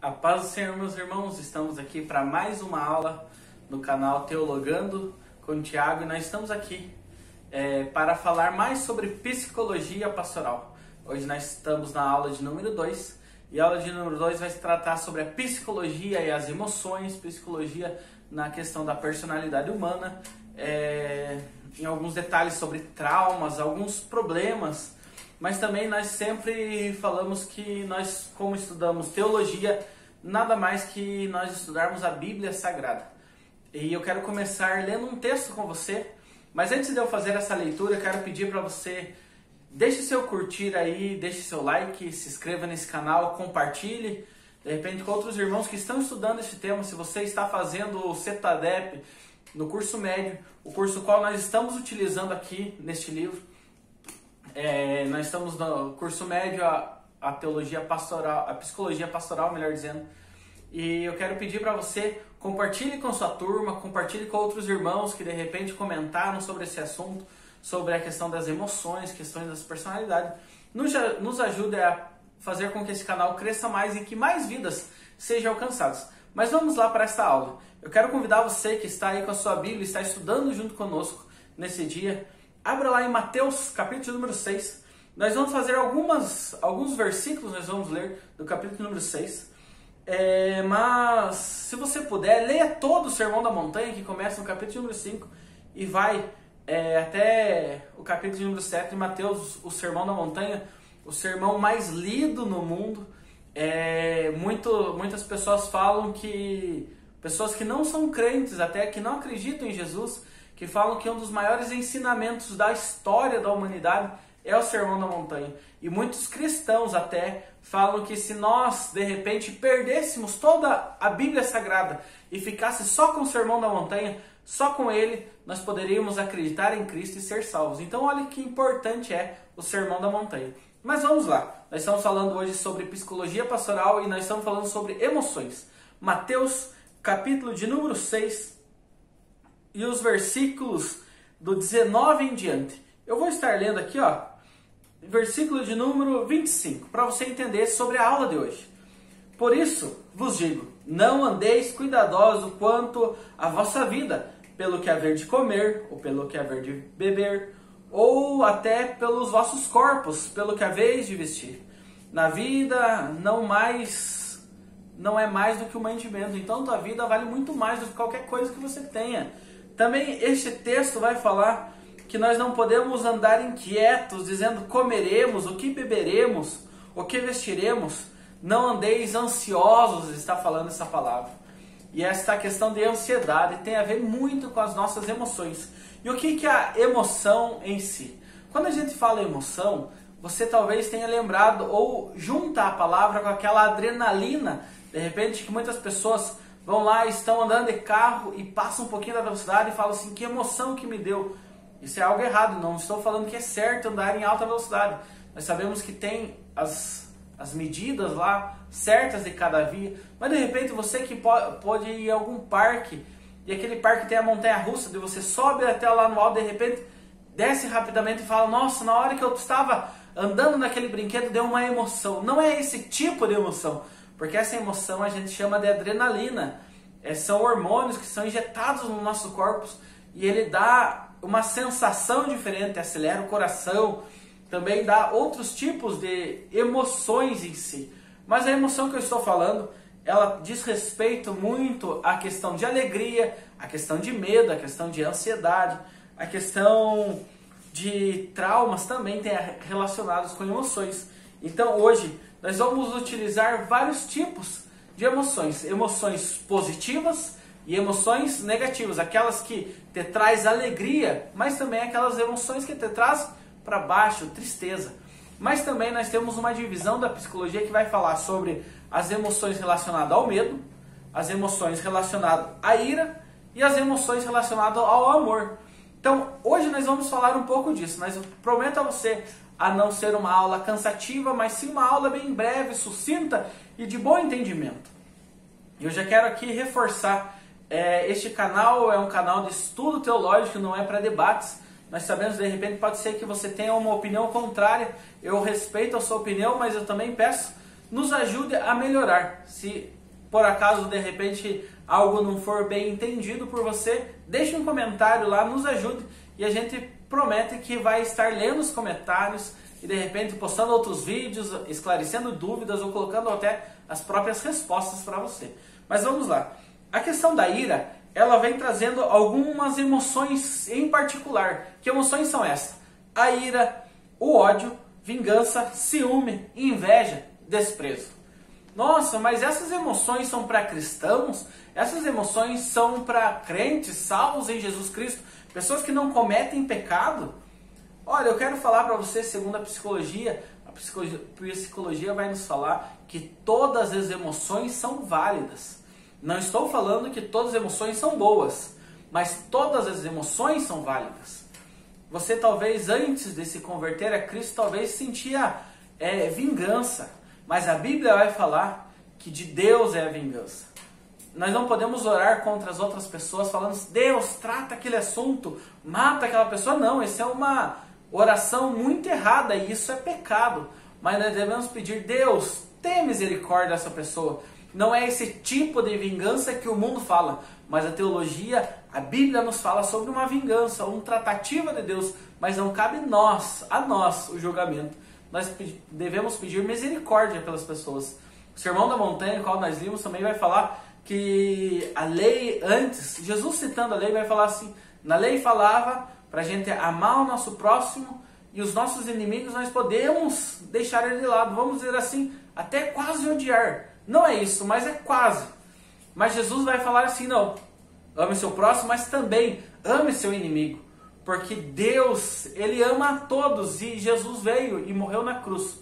A paz do Senhor, meus irmãos, estamos aqui para mais uma aula no canal Teologando com Tiago e nós estamos aqui para falar mais sobre psicologia pastoral. Hoje nós estamos na aula de número 2 e a aula de número 2 vai se tratar sobre a psicologia e as emoções, psicologia na questão da personalidade humana, em alguns detalhes sobre traumas, alguns problemas. Mas também nós sempre falamos que nós, como estudamos teologia, nada mais que nós estudarmos a Bíblia Sagrada. E eu quero começar lendo um texto com você, mas antes de eu fazer essa leitura, eu quero pedir para você, deixe seu curtir aí, deixe seu like, se inscreva nesse canal, compartilhe, de repente com outros irmãos que estão estudando esse tema. Se você está fazendo o CETADEP no curso médio, o curso qual nós estamos utilizando aqui neste livro, nós estamos no curso médio, a teologia pastoral, a psicologia pastoral, melhor dizendo. E eu quero pedir para você, compartilhe com sua turma, compartilhe com outros irmãos que de repente comentaram sobre esse assunto, sobre a questão das emoções, questões das personalidades. Nos ajude a fazer com que esse canal cresça mais e que mais vidas sejam alcançadas. Mas vamos lá para esta aula. Eu quero convidar você que está aí com a sua Bíblia, está estudando junto conosco nesse dia. Abra lá em Mateus, capítulo número 6. Nós vamos fazer alguns versículos, nós vamos ler do capítulo número 6. Mas, se você puder, leia todo o Sermão da Montanha, que começa no capítulo número 5 e vai até o capítulo número 7 de Mateus, o Sermão da Montanha, o sermão mais lido no mundo. Muitas pessoas falam que, pessoas que não são crentes, até que não acreditam em Jesus, que falam que um dos maiores ensinamentos da história da humanidade é o Sermão da Montanha. E muitos cristãos até falam que se nós, de repente, perdêssemos toda a Bíblia Sagrada e ficasse só com o Sermão da Montanha, só com ele, nós poderíamos acreditar em Cristo e ser salvos. Então, olha que importante é o Sermão da Montanha. Mas vamos lá. Nós estamos falando hoje sobre psicologia pastoral e nós estamos falando sobre emoções. Mateus, capítulo de número 6, e os versículos do 19 em diante. Eu vou estar lendo aqui, versículo de número 25, para você entender sobre a aula de hoje. Por isso vos digo, não andeis cuidadosos quanto à vossa vida, pelo que haver de comer, ou pelo que haver de beber, ou até pelos vossos corpos, pelo que haveis de vestir. Na vida não é mais do que o mantimento, então tua vida vale muito mais do que qualquer coisa que você tenha. Também este texto vai falar que nós não podemos andar inquietos, dizendo comeremos, o que beberemos, o que vestiremos. Não andeis ansiosos, está falando essa palavra. E esta questão de ansiedade tem a ver muito com as nossas emoções. E o que é a emoção em si? Quando a gente fala emoção, você talvez tenha lembrado ou junta a palavra com aquela adrenalina, de repente, que muitas pessoas vão lá, estão andando de carro e passam um pouquinho da velocidade e falam assim, que emoção que me deu. Isso é algo errado, não estou falando que é certo andar em alta velocidade. Nós sabemos que tem as medidas lá certas de cada via, mas de repente você que pode ir a algum parque, e aquele parque tem a montanha-russa, de você sobe até lá no alto, de repente desce rapidamente e fala, nossa, na hora que eu estava andando naquele brinquedo deu uma emoção. Não é esse tipo de emoção, porque essa emoção a gente chama de adrenalina. São hormônios que são injetados no nosso corpo e ele dá uma sensação diferente, acelera o coração, também dá outros tipos de emoções em si. Mas a emoção que eu estou falando, ela diz respeito muito à questão de alegria, à questão de medo, à questão de ansiedade, à questão de traumas também tem relacionados com emoções. Então hoje nós vamos utilizar vários tipos de emoções. Emoções positivas e emoções negativas. Aquelas que te traz alegria, mas também aquelas emoções que te traz para baixo, tristeza. Mas também nós temos uma divisão da psicologia que vai falar sobre as emoções relacionadas ao medo, as emoções relacionadas à ira e as emoções relacionadas ao amor. Então, hoje nós vamos falar um pouco disso, mas eu prometo a você a não ser uma aula cansativa, mas sim uma aula bem breve, sucinta e de bom entendimento. Eu já quero aqui reforçar, este canal é um canal de estudo teológico, não é para debates. Nós sabemos, de repente, pode ser que você tenha uma opinião contrária. Eu respeito a sua opinião, mas eu também peço nos ajude a melhorar. Se por acaso, de repente, algo não for bem entendido por você, deixe um comentário lá, nos ajude, e a gente promete que vai estar lendo os comentários e de repente postando outros vídeos, esclarecendo dúvidas ou colocando até as próprias respostas para você. Mas vamos lá. A questão da ira, ela vem trazendo algumas emoções em particular. Que emoções são essas? A ira, o ódio, vingança, ciúme, inveja, desprezo. Nossa, mas essas emoções são para cristãos? Essas emoções são para crentes salvos em Jesus Cristo? Pessoas que não cometem pecado? Olha, eu quero falar para você, segundo a psicologia vai nos falar que todas as emoções são válidas. Não estou falando que todas as emoções são boas, mas todas as emoções são válidas. Você talvez antes de se converter a Cristo, talvez sentia vingança, mas a Bíblia vai falar que de Deus é a vingança. Nós não podemos orar contra as outras pessoas falando, Deus, trata aquele assunto, mata aquela pessoa. Não, isso é uma oração muito errada e isso é pecado. Mas nós devemos pedir, Deus, tenha misericórdia dessa pessoa. Não é esse tipo de vingança que o mundo fala, mas a teologia, a Bíblia nos fala sobre uma vingança, uma tratativa de Deus, mas não cabe a nós o julgamento. Nós devemos pedir misericórdia pelas pessoas. O Sermão da Montanha, no qual nós vimos, também vai falar que a lei antes, Jesus citando a lei, vai falar assim, na lei falava para a gente amar o nosso próximo e os nossos inimigos nós podemos deixar ele de lado, vamos dizer assim, até quase odiar. Não é isso, mas é quase. Mas Jesus vai falar assim, não, ame seu próximo, mas também ame seu inimigo. Porque Deus, Ele ama a todos e Jesus veio e morreu na cruz.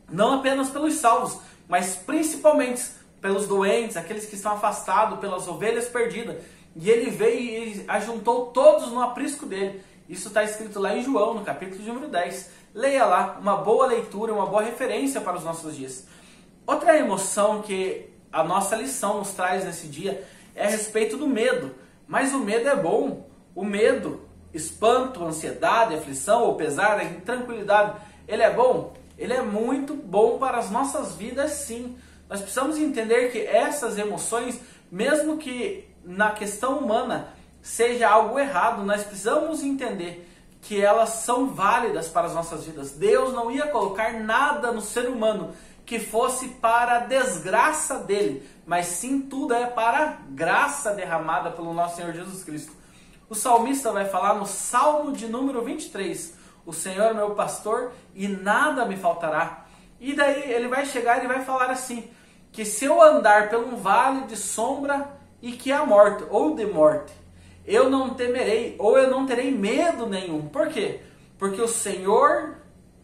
Não apenas pelos salvos, mas principalmente pelos doentes, aqueles que estão afastados, pelas ovelhas perdidas. E Ele veio e ajuntou todos no aprisco dele. Isso está escrito lá em João, no capítulo número 10. Leia lá, uma boa leitura, uma boa referência para os nossos dias. Outra emoção que a nossa lição nos traz nesse dia é a respeito do medo. Mas o medo é bom. O medo, espanto, ansiedade, aflição ou pesar, intranquilidade, ele é bom? Ele é muito bom para as nossas vidas, sim. Nós precisamos entender que essas emoções, mesmo que na questão humana seja algo errado, nós precisamos entender que elas são válidas para as nossas vidas. Deus não ia colocar nada no ser humano que fosse para a desgraça dele, mas sim tudo é para a graça derramada pelo nosso Senhor Jesus Cristo. O salmista vai falar no Salmo de número 23, o Senhor é meu pastor e nada me faltará. E daí ele vai chegar e vai falar assim, que se eu andar por um vale de sombra e que há morte, ou de morte, eu não temerei, ou eu não terei medo nenhum. Por quê? Porque o Senhor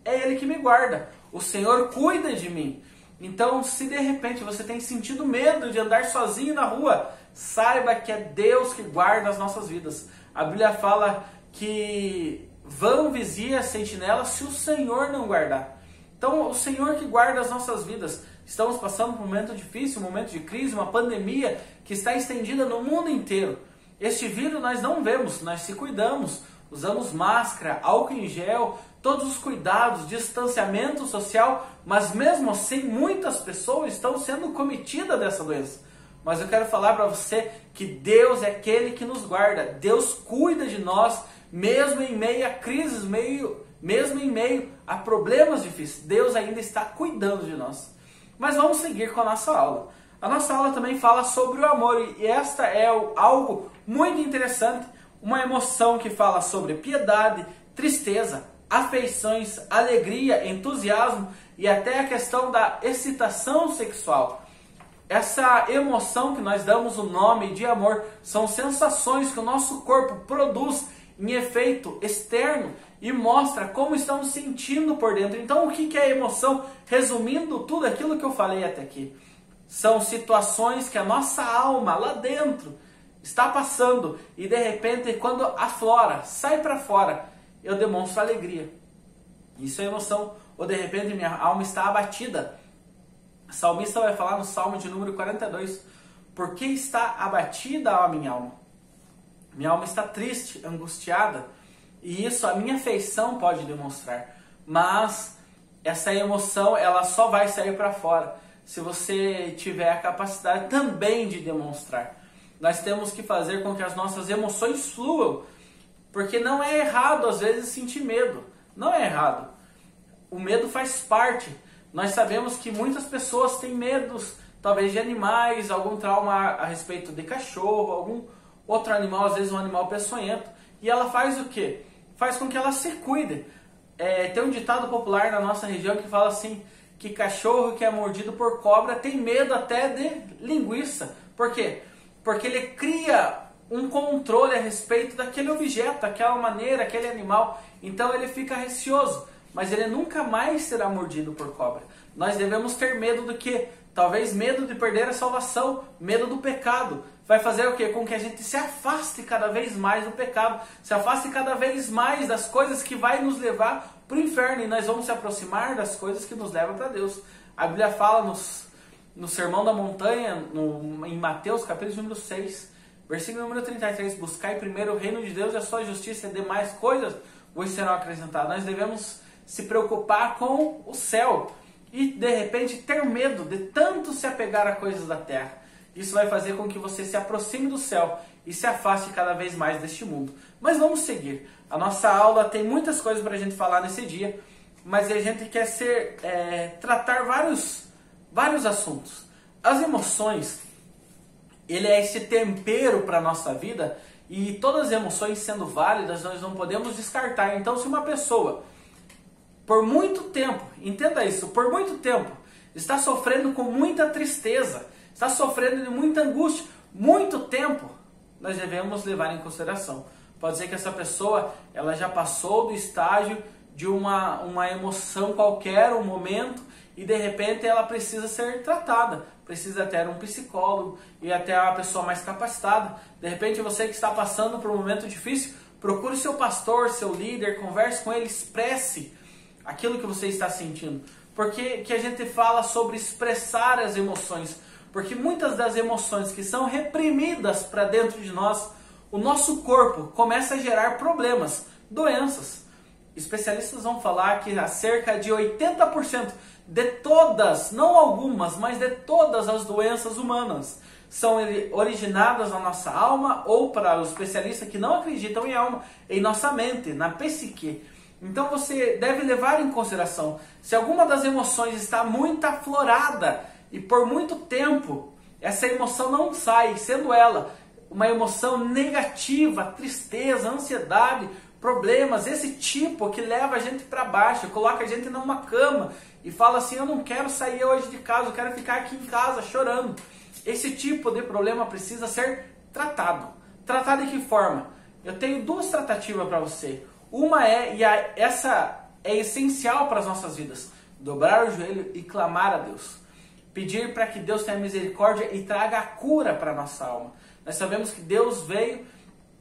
é Ele que me guarda. O Senhor cuida de mim. Então, se de repente você tem sentido medo de andar sozinho na rua, saiba que é Deus que guarda as nossas vidas. A Bíblia fala que vão vigia a sentinela se o Senhor não guardar. Então, o Senhor que guarda as nossas vidas. Estamos passando por um momento difícil, um momento de crise, uma pandemia que está estendida no mundo inteiro. Este vírus nós não vemos, nós se cuidamos, usamos máscara, álcool em gel, todos os cuidados, distanciamento social, mas mesmo assim muitas pessoas estão sendo cometidas dessa doença. Mas eu quero falar para você que Deus é aquele que nos guarda, Deus cuida de nós, mesmo em meio a crises, mesmo em meio a problemas difíceis, Deus ainda está cuidando de nós. Mas vamos seguir com a nossa aula. A nossa aula também fala sobre o amor e esta é algo muito interessante, uma emoção que fala sobre piedade, tristeza, afeições, alegria, entusiasmo e até a questão da excitação sexual. Essa emoção que nós damos o nome de amor são sensações que o nosso corpo produz em efeito externo e mostra como estamos sentindo por dentro. Então o que é emoção? Resumindo tudo aquilo que eu falei até aqui. São situações que a nossa alma lá dentro está passando e de repente quando aflora, sai para fora, eu demonstro alegria. Isso é emoção. Ou de repente minha alma está abatida. O salmista vai falar no Salmo de número 42, por que está abatida a minha alma? Minha alma está triste, angustiada, e isso a minha afeição pode demonstrar. Mas essa emoção ela só vai sair para fora se você tiver a capacidade também de demonstrar. Nós temos que fazer com que as nossas emoções fluam, porque não é errado às vezes sentir medo, não é errado. O medo faz parte. Nós sabemos que muitas pessoas têm medos, talvez de animais, algum trauma a respeito de cachorro, algum outro animal, às vezes um animal peçonhento. E ela faz o quê? Faz com que ela se cuide. Tem um ditado popular na nossa região que fala assim, que cachorro que é mordido por cobra tem medo até de linguiça. Por quê? Porque ele cria um controle a respeito daquele objeto, daquela maneira, aquele animal. Então ele fica receoso, mas ele nunca mais será mordido por cobra. Nós devemos ter medo do quê? Talvez medo de perder a salvação, medo do pecado. Vai fazer o quê? Com que a gente se afaste cada vez mais do pecado, se afaste cada vez mais das coisas que vai nos levar para o inferno, e nós vamos se aproximar das coisas que nos levam para Deus. A Bíblia fala no Sermão da Montanha, em Mateus, capítulo número 6, versículo número 33, buscai primeiro o reino de Deus e a sua justiça, e demais coisas vos serão acrescentadas. Nós devemos se preocupar com o céu e, de repente, ter medo de tanto se apegar a coisas da terra. Isso vai fazer com que você se aproxime do céu e se afaste cada vez mais deste mundo. Mas vamos seguir. A nossa aula tem muitas coisas para a gente falar nesse dia, mas a gente quer tratar vários assuntos. As emoções, ele é esse tempero para a nossa vida, e todas as emoções sendo válidas, nós não podemos descartar. Então, se uma pessoa, por muito tempo, entenda isso, por muito tempo, está sofrendo com muita tristeza, está sofrendo de muita angústia, muito tempo, nós devemos levar em consideração. Pode ser que essa pessoa ela já passou do estágio de uma emoção qualquer, um momento, e de repente ela precisa ser tratada, precisa ter um psicólogo e até uma pessoa mais capacitada. De repente você que está passando por um momento difícil, procure seu pastor, seu líder, converse com ele, expresse aquilo que você está sentindo. Porque que a gente fala sobre expressar as emoções? Porque muitas das emoções que são reprimidas para dentro de nós, o nosso corpo começa a gerar problemas, doenças. Especialistas vão falar que cerca de 80% de todas, não algumas, mas de todas as doenças humanas são originadas na nossa alma, ou, para os especialistas que não acreditam em alma, em nossa mente, na psique. Então você deve levar em consideração, se alguma das emoções está muito aflorada e por muito tempo essa emoção não sai, sendo ela uma emoção negativa, tristeza, ansiedade, problemas, esse tipo que leva a gente para baixo, coloca a gente numa cama e fala assim, eu não quero sair hoje de casa, eu quero ficar aqui em casa chorando. Esse tipo de problema precisa ser tratado. Tratado de que forma? Eu tenho duas tratativas para você. Uma essa é essencial para as nossas vidas. Dobrar o joelho e clamar a Deus. Pedir para que Deus tenha misericórdia e traga a cura para a nossa alma. Nós sabemos que Deus veio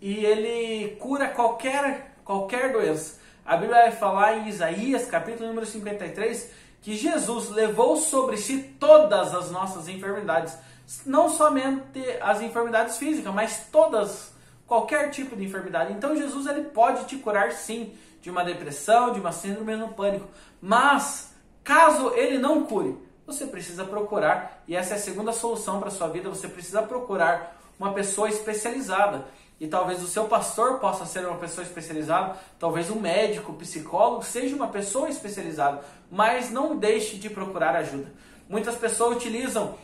e Ele cura qualquer doença. A Bíblia vai falar em Isaías, capítulo número 53, que Jesus levou sobre si todas as nossas enfermidades. Não somente as enfermidades físicas, mas qualquer tipo de enfermidade. Então Jesus ele pode te curar sim, de uma depressão, de uma síndrome do pânico. Mas, caso Ele não cure, você precisa procurar, e essa é a segunda solução para a sua vida, você precisa procurar uma pessoa especializada. E talvez o seu pastor possa ser uma pessoa especializada, talvez um médico, psicólogo, seja uma pessoa especializada, mas não deixe de procurar ajuda. Muitas pessoas utilizam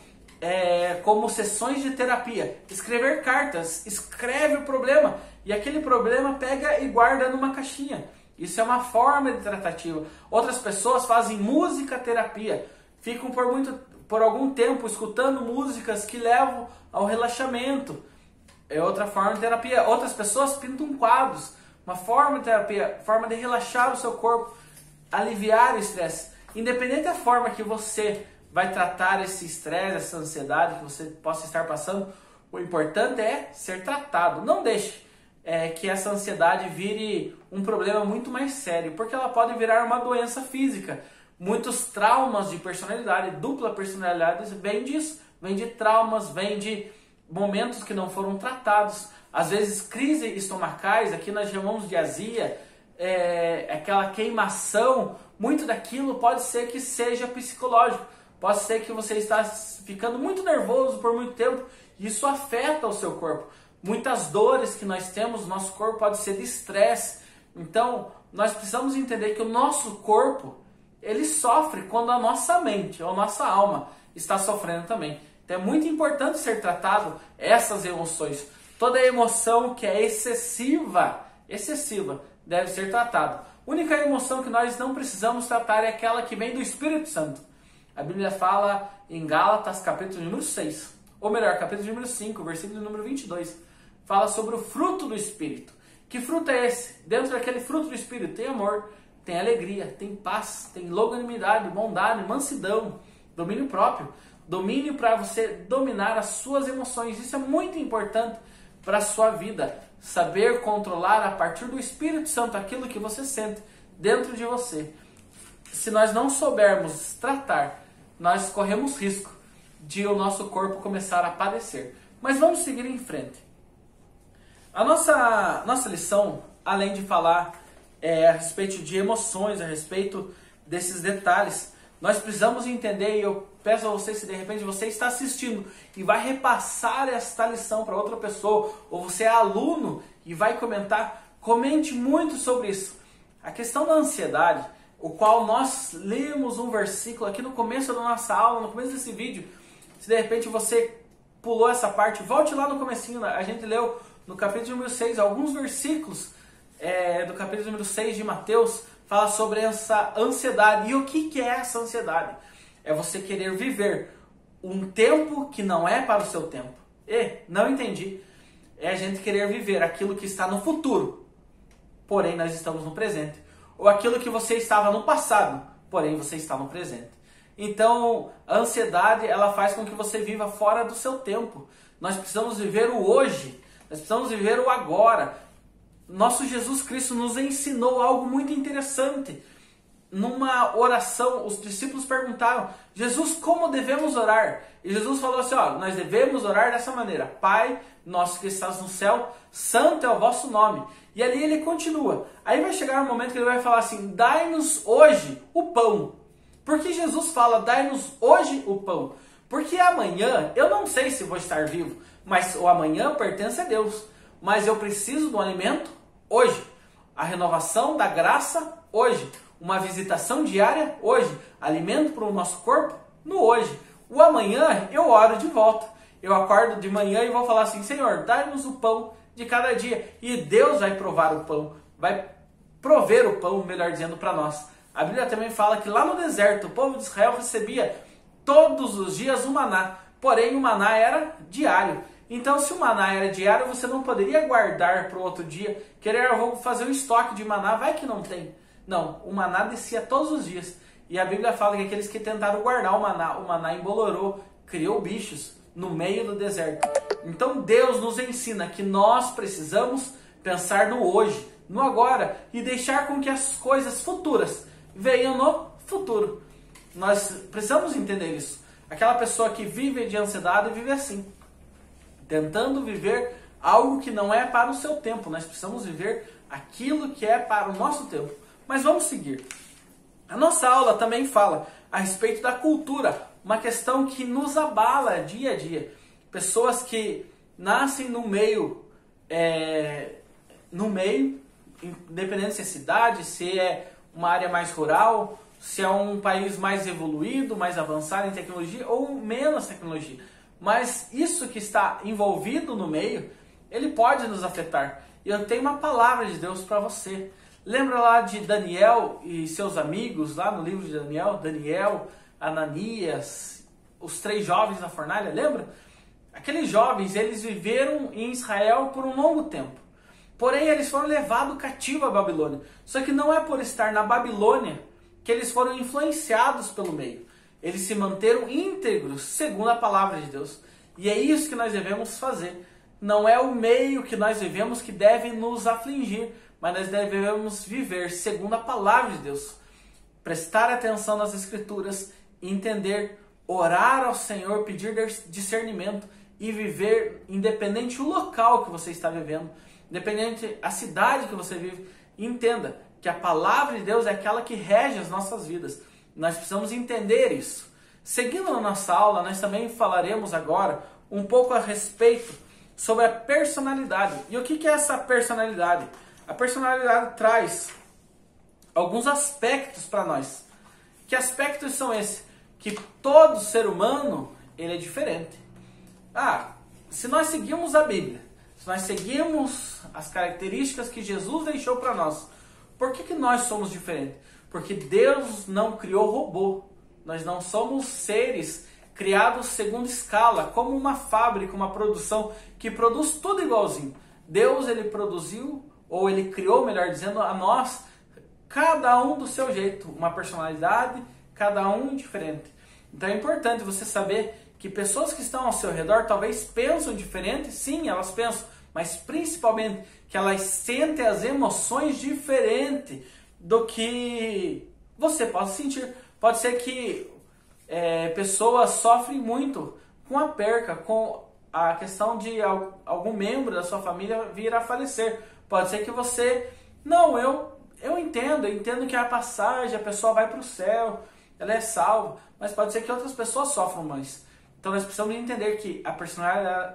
como sessões de terapia, escrever cartas, escreve o problema, e aquele problema pega e guarda numa caixinha. Isso é uma forma de tratativa. Outras pessoas fazem música terapia, ficam por algum tempo escutando músicas que levam ao relaxamento. É outra forma de terapia. Outras pessoas pintam quadros, uma forma de terapia, forma de relaxar o seu corpo, aliviar o estresse. Independente da forma que você vai tratar esse estresse, essa ansiedade que você possa estar passando, o importante é ser tratado. Não deixe que essa ansiedade vire um problema muito mais sério, porque ela pode virar uma doença física. Muitos traumas de personalidade, dupla personalidade, vem disso, vem de traumas, vem de momentos que não foram tratados. Às vezes crises estomacais, aqui nós chamamos de azia, aquela queimação muito daquilo pode ser que seja psicológico. Pode ser que você está ficando muito nervoso por muito tempo e isso afeta o seu corpo. Muitas dores que nós temos no nosso corpo pode ser de estresse. Então, nós precisamos entender que o nosso corpo, ele sofre quando a nossa mente ou a nossa alma está sofrendo também. Então, é muito importante ser tratado essas emoções. Toda emoção que é excessiva, deve ser tratada. A única emoção que nós não precisamos tratar é aquela que vem do Espírito Santo. A Bíblia fala em Gálatas, capítulo número 6, ou melhor, capítulo número 5, versículo número 22, fala sobre o fruto do Espírito. Que fruto é esse? Dentro daquele fruto do Espírito tem amor, tem alegria, tem paz, tem longanimidade, bondade, mansidão, domínio próprio. Domínio para você dominar as suas emoções. Isso é muito importante para a sua vida. Saber controlar a partir do Espírito Santo aquilo que você sente dentro de você. Se nós não soubermos tratar, nós corremos risco de o nosso corpo começar a padecer. Mas vamos seguir em frente. A nossa lição, além de falar a respeito de emoções, a respeito desses detalhes, nós precisamos entender, e eu peço a você, se de repente você está assistindo e vai repassar esta lição para outra pessoa, ou você é aluno e vai comentar, comente muito sobre isso. A questão da ansiedade, o qual nós lemos um versículo aqui no começo da nossa aula, no começo desse vídeo. Se de repente você pulou essa parte, volte lá no comecinho, a gente leu no capítulo número 6, alguns versículos do capítulo número 6 de Mateus, fala sobre essa ansiedade. E o que é essa ansiedade? É você querer viver um tempo que não é para o seu tempo. Não entendi. É a gente querer viver aquilo que está no futuro, porém nós estamos no presente. Ou aquilo que você estava no passado, porém você está no presente. Então, a ansiedade, ela faz com que você viva fora do seu tempo. Nós precisamos viver o hoje, nós precisamos viver o agora. Nosso Jesus Cristo nos ensinou algo muito interessante. Numa oração, os discípulos perguntaram: Jesus, como devemos orar? E Jesus falou assim, nós devemos orar dessa maneira: Pai nosso que estás no céu, santo é o vosso nome. E ali ele continua. Aí vai chegar um momento que ele vai falar assim: dai-nos hoje o pão. Por que Jesus fala dai-nos hoje o pão? Porque amanhã, eu não sei se vou estar vivo, mas o amanhã pertence a Deus. Mas eu preciso do alimento hoje. A renovação da graça hoje. Uma visitação diária hoje. Alimento para o nosso corpo no hoje. O amanhã eu oro de volta. Eu acordo de manhã e vou falar assim: Senhor, dai-nos o pão de cada dia. E Deus vai provar o pão. Vai prover o pão, melhor dizendo, para nós. A Bíblia também fala que lá no deserto o povo de Israel recebia todos os dias o maná. Porém o maná era diário. Então, se o maná era diário, você não poderia guardar para o outro dia. Querer, eu vou fazer um estoque de maná, vai que não tem. Não, o maná descia todos os dias. E a Bíblia fala que aqueles que tentaram guardar o maná embolorou, criou bichos no meio do deserto. Então, Deus nos ensina que nós precisamos pensar no hoje, no agora, e deixar com que as coisas futuras venham no futuro. Nós precisamos entender isso. Aquela pessoa que vive de ansiedade vive assim, tentando viver algo que não é para o seu tempo. Nós precisamos viver aquilo que é para o nosso tempo. Mas vamos seguir. A nossa aula também fala a respeito da cultura, uma questão que nos abala dia a dia. Pessoas que nascem no meio, independente se é cidade, se é uma área mais rural, se é um país mais evoluído, mais avançado em tecnologia ou menos tecnologia. Mas isso que está envolvido no meio, ele pode nos afetar. E eu tenho uma palavra de Deus para você. Lembra lá de Daniel e seus amigos, lá no livro de Daniel? Daniel, Ananias, os 3 jovens na fornalha, lembra? Aqueles jovens, eles viveram em Israel por um longo tempo. Porém, eles foram levados cativo à Babilônia. Só que não é por estar na Babilônia que eles foram influenciados pelo meio. Eles se manteram íntegros segundo a palavra de Deus. E é isso que nós devemos fazer. Não é o meio que nós vivemos que deve nos afligir, mas nós devemos viver segundo a palavra de Deus. Prestar atenção nas Escrituras, entender, orar ao Senhor, pedir discernimento e viver independente do local que você está vivendo, independente da cidade que você vive. Entenda que a palavra de Deus é aquela que rege as nossas vidas. Nós precisamos entender isso. Seguindo a nossa aula, nós também falaremos agora um pouco a respeito sobre a personalidade. E o que é essa personalidade? A personalidade traz alguns aspectos para nós. Que aspectos são esses? Que todo ser humano, ele é diferente. Se nós seguimos a Bíblia, se nós seguimos as características que Jesus deixou para nós, por que nós somos diferentes? Porque Deus não criou robô. Nós não somos seres criados segundo escala, como uma fábrica, uma produção que produz tudo igualzinho. Deus, ele produziu, ou ele criou, melhor dizendo, a nós, cada um do seu jeito, uma personalidade, cada um diferente. Então é importante você saber que pessoas que estão ao seu redor talvez pensam diferente, sim, elas pensam, mas principalmente que elas sentem as emoções diferentes do que você pode sentir. Pode ser que pessoas sofrem muito com a perca, com a questão de algum membro da sua família vir a falecer. Pode ser que você, eu entendo que é a passagem, a pessoa vai para o céu, ela é salva, mas pode ser que outras pessoas sofram mais. Então nós precisamos entender que a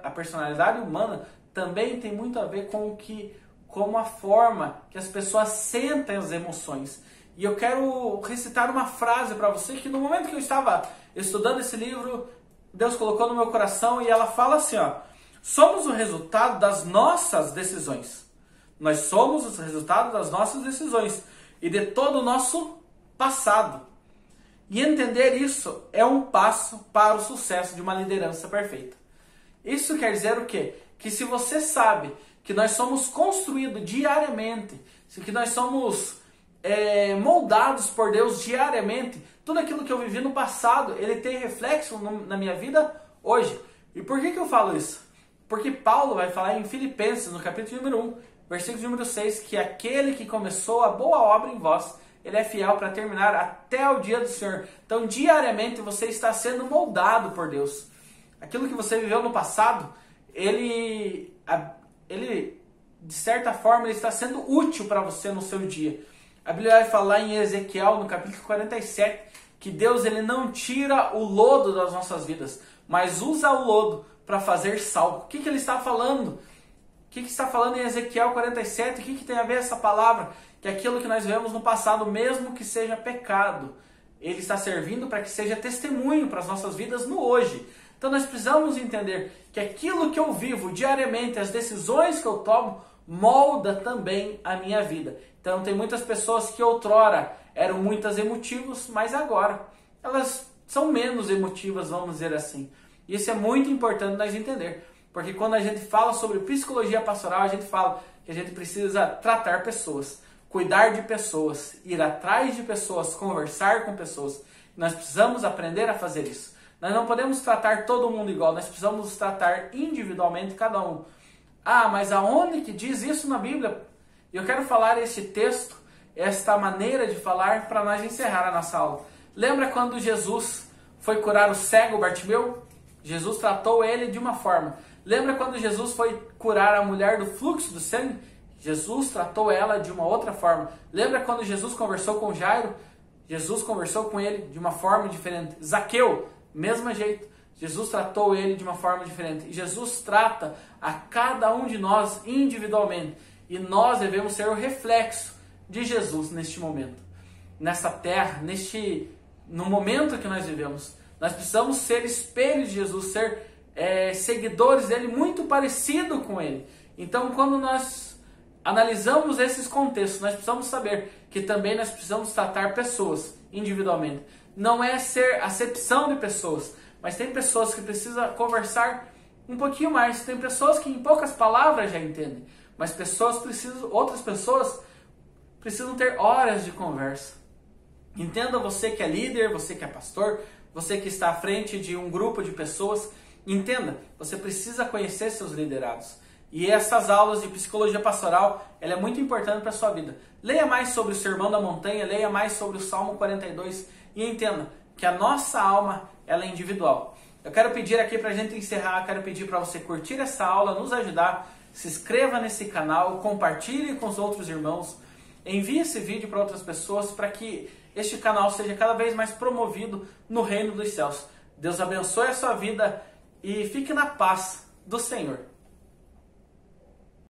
personalidade humana também tem muito a ver com a forma que as pessoas sentem as emoções. E eu quero recitar uma frase para você que no momento que eu estava estudando esse livro, Deus colocou no meu coração e ela fala assim, somos o resultado das nossas decisões. Nós somos o resultado das nossas decisões e de todo o nosso passado. E entender isso é um passo para o sucesso de uma liderança perfeita. Isso quer dizer o quê? Que se você sabe que nós somos construídos diariamente, que nós somos moldados por Deus diariamente, tudo aquilo que eu vivi no passado, ele tem reflexo na minha vida hoje. E por que eu falo isso? Porque Paulo vai falar em Filipenses, no capítulo número 1, versículo número 6, que aquele que começou a boa obra em vós, ele é fiel para terminar até o dia do Senhor. Então, diariamente, você está sendo moldado por Deus. Aquilo que você viveu no passado, ele de certa forma, ele está sendo útil para você no seu dia. A Bíblia vai falar em Ezequiel, no capítulo 47, que Deus ele não tira o lodo das nossas vidas, mas usa o lodo para fazer sal. O que ele está falando? O que está falando em Ezequiel 47? O que tem a ver essa palavra? Que aquilo que nós vivemos no passado, mesmo que seja pecado, ele está servindo para que seja testemunho para as nossas vidas no hoje. Então nós precisamos entender que aquilo que eu vivo diariamente, as decisões que eu tomo, molda também a minha vida. Então tem muitas pessoas que outrora eram muitas emotivas, mas agora elas são menos emotivas, vamos dizer assim. E isso é muito importante nós entender, porque quando a gente fala sobre psicologia pastoral, a gente fala que a gente precisa tratar pessoas, cuidar de pessoas, ir atrás de pessoas, conversar com pessoas. Nós precisamos aprender a fazer isso. Nós não podemos tratar todo mundo igual, nós precisamos tratar individualmente cada um. Mas aonde que diz isso na Bíblia? Eu quero falar este texto, esta maneira de falar, para nós encerrar a nossa aula. Lembra quando Jesus foi curar o cego Bartimeu? Jesus tratou ele de uma forma. Lembra quando Jesus foi curar a mulher do fluxo do sangue? Jesus tratou ela de uma outra forma. Lembra quando Jesus conversou com Jairo? Jesus conversou com ele de uma forma diferente. Zaqueu, mesmo jeito. Jesus tratou ele de uma forma diferente. E Jesus trata a cada um de nós individualmente. E nós devemos ser o reflexo de Jesus neste momento. Nessa terra, no momento que nós vivemos. Nós precisamos ser espelhos de Jesus, ser seguidores dele, muito parecido com ele. Então, quando nós analisamos esses contextos, nós precisamos saber que também nós precisamos tratar pessoas individualmente. Não é ser acepção de pessoas, mas tem pessoas que precisam conversar um pouquinho mais. Tem pessoas que em poucas palavras já entendem, mas outras pessoas precisam ter horas de conversa. Entenda, você que é líder, você que é pastor, você que está à frente de um grupo de pessoas, entenda, você precisa conhecer seus liderados. E essas aulas de psicologia pastoral, ela é muito importante para a sua vida. Leia mais sobre o Sermão da Montanha, leia mais sobre o Salmo 42 e entenda que a nossa alma, ela é individual. Eu quero pedir aqui para a gente encerrar, quero pedir para você curtir essa aula, nos ajudar, se inscreva nesse canal, compartilhe com os outros irmãos. envie esse vídeo para outras pessoas para que este canal seja cada vez mais promovido no reino dos céus. Deus abençoe a sua vida e fique na paz do Senhor.